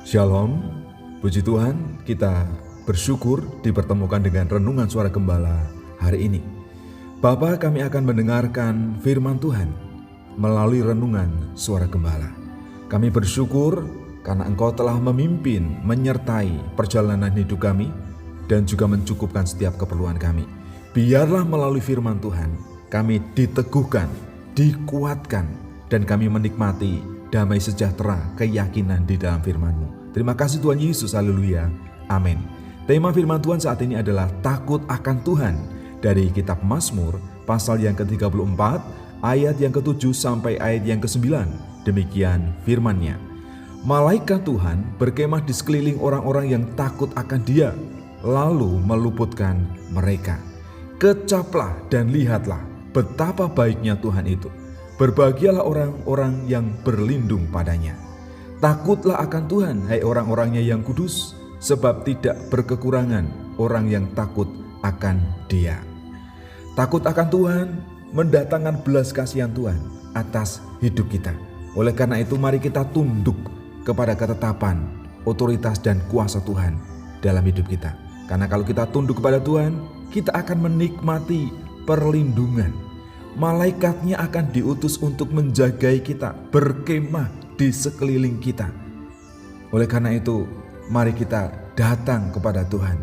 Shalom, puji Tuhan, kita bersyukur dipertemukan dengan Renungan Suara Gembala hari ini. Bapa, kami akan mendengarkan firman Tuhan melalui Renungan Suara Gembala. Kami bersyukur karena Engkau telah memimpin, menyertai perjalanan hidup kami dan juga mencukupkan setiap keperluan kami. Biarlah melalui firman Tuhan kami diteguhkan, dikuatkan, dan kami menikmati damai sejahtera, keyakinan di dalam firman-Mu. Terima kasih Tuhan Yesus, haleluya, amin. Tema firman Tuhan saat ini adalah takut akan Tuhan dari kitab Mazmur pasal yang ke-34 ayat yang ke-7 sampai ayat yang ke-9. Demikian firman-Nya. Malaikat Tuhan berkemah di sekeliling orang-orang yang takut akan Dia, lalu meluputkan mereka. Kecaplah dan lihatlah betapa baiknya Tuhan itu. Berbahagialah orang-orang yang berlindung padanya. Takutlah akan Tuhan, hai orang-orangnya yang kudus, sebab tidak berkekurangan orang yang takut akan Dia. Takut akan Tuhan mendatangkan belas kasihan Tuhan atas hidup kita. Oleh karena itu mari kita tunduk kepada ketetapan, otoritas dan kuasa Tuhan dalam hidup kita. Karena kalau kita tunduk kepada Tuhan, kita akan menikmati perlindungan. Malaikatnya akan diutus untuk menjagai kita, berkemah di sekeliling kita. Oleh karena itu, mari kita datang kepada Tuhan,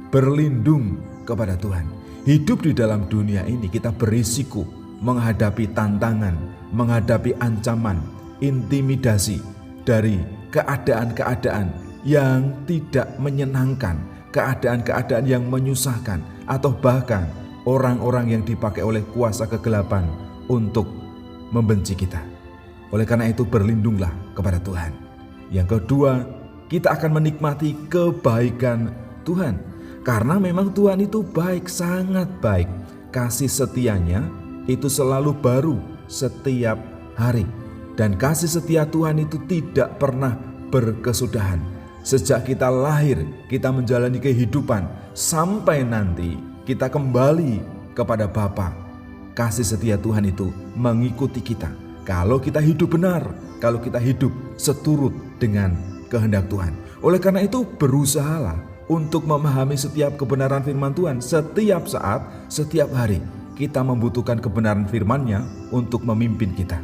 berlindung kepada Tuhan. Hidup di dalam dunia ini kita berisiko menghadapi tantangan, menghadapi ancaman, intimidasi dari keadaan-keadaan yang tidak menyenangkan, keadaan-keadaan yang menyusahkan, atau bahkan orang-orang yang dipakai oleh kuasa kegelapan untuk membenci kita. Oleh karena itu berlindunglah kepada Tuhan. Yang kedua, kita akan menikmati kebaikan Tuhan. Karena memang Tuhan itu baik, sangat baik. Kasih setianya itu selalu baru setiap hari. Dan kasih setia Tuhan itu tidak pernah berkesudahan. Sejak kita lahir, kita menjalani kehidupan sampai nanti kita kembali kepada Bapa. Kasih setia Tuhan itu mengikuti kita. Kalau kita hidup benar, kalau kita hidup seturut dengan kehendak Tuhan. Oleh karena itu berusahalah untuk memahami setiap kebenaran firman Tuhan. Setiap saat, setiap hari kita membutuhkan kebenaran firman-Nya untuk memimpin kita.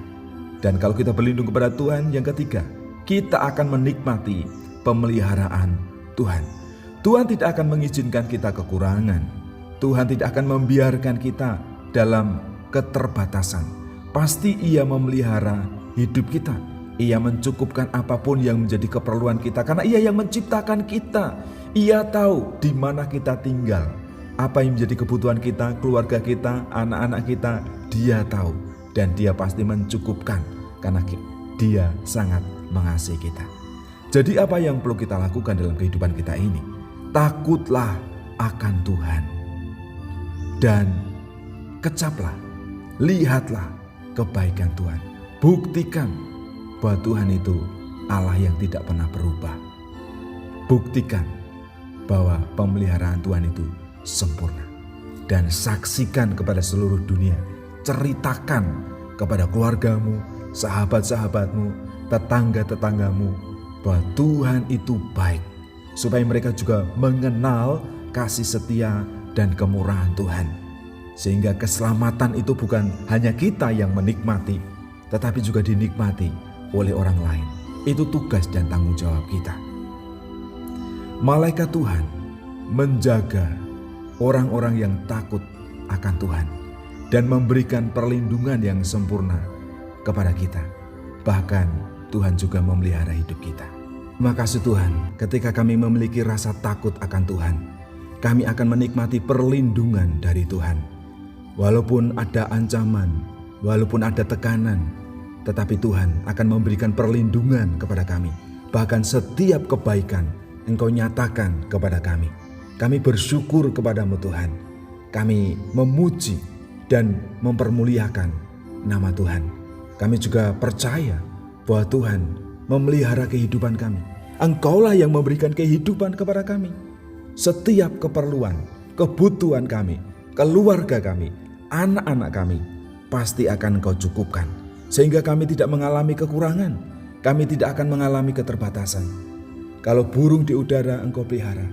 Dan kalau kita berlindung kepada Tuhan, yang ketiga, kita akan menikmati pemeliharaan Tuhan. Tuhan tidak akan mengizinkan kita kekurangan. Tuhan tidak akan membiarkan kita dalam keterbatasan. Pasti Ia memelihara hidup kita. Ia mencukupkan apapun yang menjadi keperluan kita karena Ia yang menciptakan kita. Ia tahu di mana kita tinggal, apa yang menjadi kebutuhan kita, keluarga kita, anak-anak kita. Dia tahu dan Dia pasti mencukupkan karena Dia sangat mengasihi kita. Jadi apa yang perlu kita lakukan dalam kehidupan kita ini? Takutlah akan Tuhan. Dan kecaplah, lihatlah kebaikan Tuhan. Buktikan bahwa Tuhan itu Allah yang tidak pernah berubah. Buktikan bahwa pemeliharaan Tuhan itu sempurna. Dan saksikan kepada seluruh dunia. Ceritakan kepada keluargamu, sahabat-sahabatmu, tetangga-tetanggamu bahwa Tuhan itu baik. Supaya mereka juga mengenal kasih setia dan kemurahan Tuhan. Sehingga keselamatan itu bukan hanya kita yang menikmati, tetapi juga dinikmati oleh orang lain. Itu tugas dan tanggung jawab kita. Malaikat Tuhan menjaga orang-orang yang takut akan Tuhan dan memberikan perlindungan yang sempurna kepada kita. Bahkan Tuhan juga memelihara hidup kita. Terima kasih Tuhan, ketika kami memiliki rasa takut akan Tuhan, kami akan menikmati perlindungan dari Tuhan. Walaupun ada ancaman, walaupun ada tekanan, tetapi Tuhan akan memberikan perlindungan kepada kami. Bahkan setiap kebaikan Engkau nyatakan kepada kami. Kami bersyukur kepadamu Tuhan. Kami memuji dan mempermuliakan nama Tuhan. Kami juga percaya bahwa Tuhan memelihara kehidupan kami. Engkaulah yang memberikan kehidupan kepada kami. Setiap keperluan, kebutuhan kami, keluarga kami, anak-anak kami pasti akan Engkau cukupkan. Sehingga kami tidak mengalami kekurangan, kami tidak akan mengalami keterbatasan. Kalau burung di udara Engkau pelihara,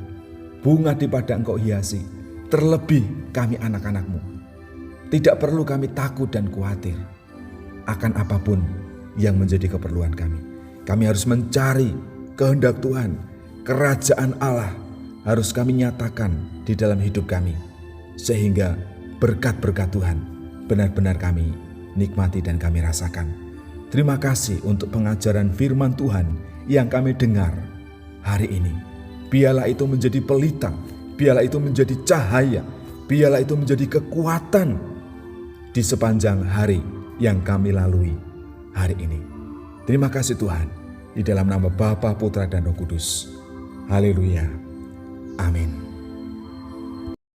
bunga di padang Engkau hiasi, terlebih kami anak-anak-Mu. Tidak perlu kami takut dan khawatir akan apapun yang menjadi keperluan kami. Kami harus mencari kehendak Tuhan, kerajaan Allah harus kami nyatakan di dalam hidup kami, sehingga berkat-berkat Tuhan benar-benar kami nikmati dan kami rasakan. Terima kasih untuk pengajaran firman Tuhan yang kami dengar hari ini. Biarlah itu menjadi pelita, biarlah itu menjadi cahaya, biarlah itu menjadi kekuatan di sepanjang hari yang kami lalui hari ini. Terima kasih Tuhan, di dalam nama Bapa, Putra, dan Roh Kudus. Haleluya. Amin.